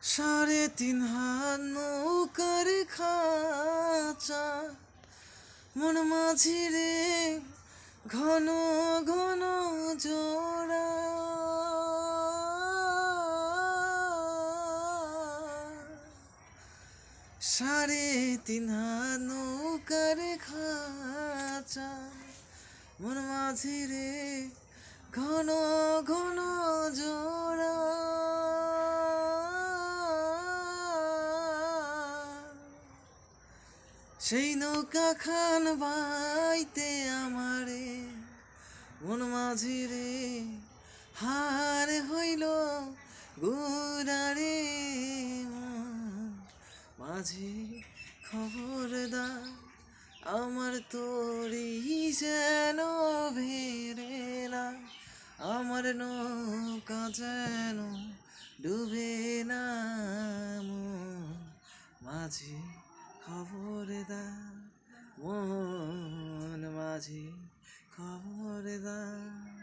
3.5 হাত নৌকার খাঁচা মন মাঝি রে ঘন ঘন জোড়া 3.5 হাত নৌকার খাঁচা মন মাঝি রে ঘন ঘন জোড়া সেই নৌকা খান বাইতে আমারে মন মাঝি রে হার হইল গুড়ারে মাঝি খবরদার আমার তোরি যেন ভেরে না আমার নৌকা যেন ডুবে না মাঝি খবরদার মন মাঝি খবরদার।